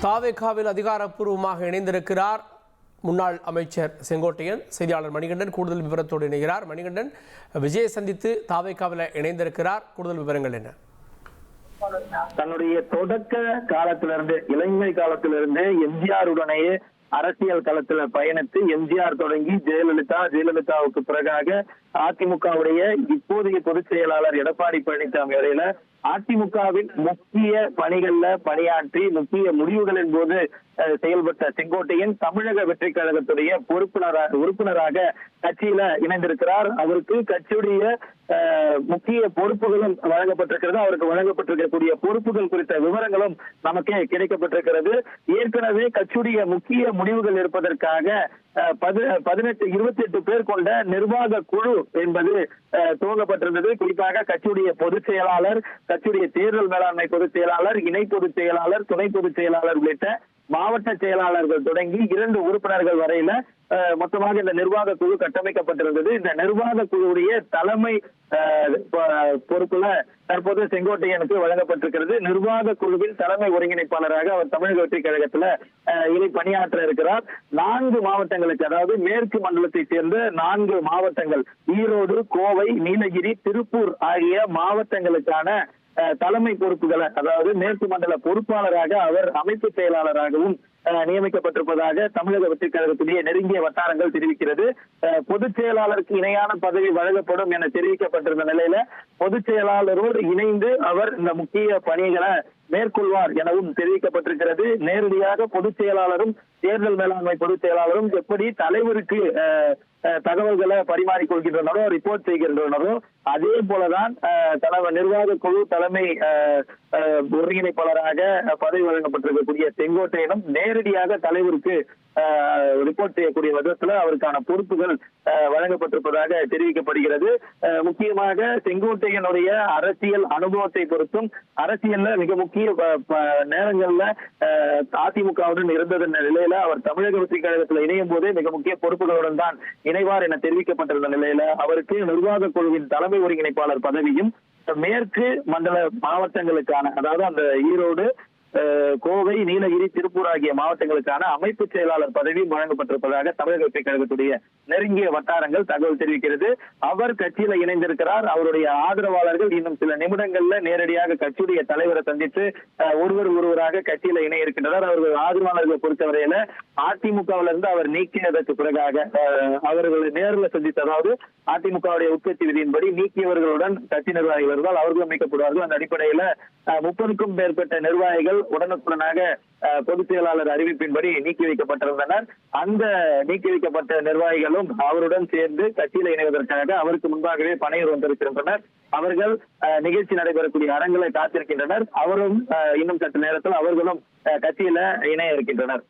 தாவேகாவில் அதிகாரப்பூர்வமாக இணைந்திருக்கிறார் முன்னாள் அமைச்சர் செங்கோட்டையன். செய்தியாளர் மணிகண்டன் கூடுதல் விவரத்தோடு இணைகிறார். மணிகண்டன், விஜயை சந்தித்து தாவேகாவில் இணைந்திருக்கிறார், கூடுதல் விவரங்கள் என்ன? தன்னுடைய தொடக்க காலத்திலிருந்து, இளமை காலத்திலிருந்து எம்ஜிஆருடனேயே அரசியல் களத்துல பயணித்து எம்ஜிஆர் தொடங்கி ஜெயலலிதாவுக்கு பிறகாக அதிமுகவுடைய இப்போதைய பொதுச் செயலாளர் எடப்பாடி பழனிசாமி வரையில அதிமுகவின் முக்கிய பணிகள்ல பணியாற்றி முக்கிய முடிவுகளின் போது செயல்பட்ட செங்கோட்டையன் தமிழக வெற்றி கழகத்துடைய உறுப்பினராக கட்சியில இணைந்திருக்கிறார். அவருக்கு கட்சியுடைய முக்கிய பொறுப்புகளும் வழங்கப்பட்டிருக்கிறது. அவருக்கு வழங்கப்பட்டிருக்கக்கூடிய பொறுப்புகள் குறித்த விவரங்களும் நமக்கு கிடைக்கப்பட்டிருக்கிறது. ஏற்கனவே கட்சியுடைய முக்கிய முடிவுகள் இருப்பதற்காக 28 பேர் கொண்ட நிர்வாக குழு என்பது துவங்கப்பட்டிருந்தது. குறிப்பாக கட்சியுடைய பொதுச் செயலாளர், கட்சியுடைய தேர்தல் மேலாண்மை பொதுச் செயலாளர், இணை பொதுச் செயலாளர், துணை பொதுச் செயலாளர் உள்ளிட்ட மாவட்ட செயலாளர்கள் தொடங்கி 2 உறுப்பினர்கள் வரையில மொத்தமாக இந்த நிர்வாக குழு கட்டமைக்கப்பட்டிருந்தது. இந்த நிர்வாக குழுவுடைய தலைமை பொறுப்புல தற்போது செங்கோட்டையனுக்கு வழங்கப்பட்டிருக்கிறது. நிர்வாக குழுவின் தலைமை ஒருங்கிணைப்பாளராக அவர் தமிழக வெற்றி கழகத்துல இனி பணியாற்ற இருக்கிறார். 4 மாவட்டங்களுக்கு, அதாவது மேற்கு மண்டலத்தை சேர்ந்த 4 மாவட்டங்கள், ஈரோடு, கோவை, நீலகிரி, திருப்பூர் ஆகிய மாவட்டங்களுக்கான தலைமை பொறுப்புகளை, அதாவது மேற்கு மண்டல பொறுப்பாளராக அவர் அமைப்பு செயலாளராகவும் நியமிக்கப்பட்டிருப்பதாக தமிழக வெற்றி கழகத்துடைய நெருங்கிய வட்டாரங்கள் தெரிவிக்கிறது. பொதுச் செயலாளருக்கு இணையான பதவி வழங்கப்படும் என தெரிவிக்கப்பட்டிருந்த நிலையில பொதுச் செயலாளரோடு இணைந்து அவர் இந்த முக்கிய பணிகளை மேற்கொள்வார் எனவும் தெரிவிக்கப்பட்டிருக்கிறது. நேரடியாக பொதுச் செயலாளரும் தேர்தல் மேலாண்மை பொதுச் செயலாளரும் எப்படி தலைவருக்கு தகவல்களை பரிமாறிக்கொள்கின்றனரோ, ரிப்போர்ட் செய்கின்றனரோ, அதே போலதான் நிர்வாக குழு தலைமை ஒருங்கிணைப்பாளராக பதவி வழங்கப்பட்டிருக்கக்கூடிய செங்கோட்டையனும் நேரடியாக தலைவருக்கு ரிப்போர்ட் செய்யக்கூடிய விதத்துல அவருக்கான பொறுப்புகள் வழங்கப்பட்டிருப்பதாக தெரிவிக்கப்படுகிறது. முக்கியமாக செங்கோட்டையனுடைய அரசியல் அனுபவத்தை பொறுத்தும், அரசியல்ல மிக முக்கிய நேரங்கள்ல அதிமுகவுடன் இருந்ததன் நிலையில அவர் தமிழக வெற்றி கழகத்தில் இணையும் போதே மிக முக்கிய பொறுப்புகளுடன் தான் இணைவார் என தெரிவிக்கப்பட்டிருந்த நிலையில அவருக்கு நிர்வாக குழுவின் தலைமை ஒருங்கிணைப்பாளர் பதவியும், மேற்கு மண்டல மாவட்டங்களுக்கான, அதாவது அந்த ஈரோடு, கோவை, நீலகிரி, திருப்பூர் ஆகிய மாவட்டங்களுக்கான அமைப்பு செயலாளர் பதவியும் வழங்கப்பட்டிருப்பதாக தமிழக வெற்றி கழகத்துடைய நெருங்கிய வட்டாரங்கள் தகவல் தெரிவிக்கிறது. அவர் கட்சியில இணைந்திருக்கிறார். அவருடைய ஆதரவாளர்கள் இன்னும் சில நிமிடங்கள்ல நேரடியாக கட்சியுடைய தலைவரை சந்தித்து ஒருவராக கட்சியில இணைய இருக்கின்றனர். அவர்கள் ஆதரவாளர்களை பொறுத்தவரையில அதிமுகவில இருந்து அவர் நீக்கியதற்கு பிறகாக அவர்கள் நேரில் சந்தித்து, அதாவது அதிமுகவுடைய உட்கட்சி விதியின்படி நீக்கியவர்களுடன் கட்சி நிர்வாகிகள் இருந்தால் அவர்களும் நீக்கப்படுவார்கள். அந்த அடிப்படையில 30க்கும் மேற்பட்ட நிர்வாகிகள் உடனுக்குடனாக பொதுச் செயலாளர் அறிவிப்பின்படி நீக்கி வைக்கப்பட்டிருந்தனர். அந்த நீக்கி வைக்கப்பட்ட நிர்வாகிகளும் அவருடன் சேர்ந்து கட்சியில இணைவதற்காக அவருக்கு முன்பாகவே பனையூர் வந்திருக்கின்றனர். அவர்கள் நிகழ்ச்சி நடைபெறக்கூடிய அரங்களை காத்திருக்கின்றனர். அவரும் இன்னும் சற்று நேரத்தில் அவர்களும் கட்சியில இணைய இருக்கின்றனர்.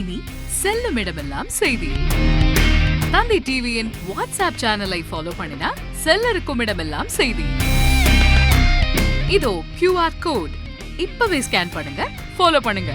இனி செல்லும் இடமெல்லாம் செய்தி. தந்தை டிவியின் வாட்ஸ்அப் சேனலை ஃபாலோ பண்ணினா செல்ல இருக்கும் இடமெல்லாம் செய்தி. இதோ QR கோட் இப்பவே ஸ்கேன் பண்ணுங்க, ஃபாலோ பண்ணுங்க.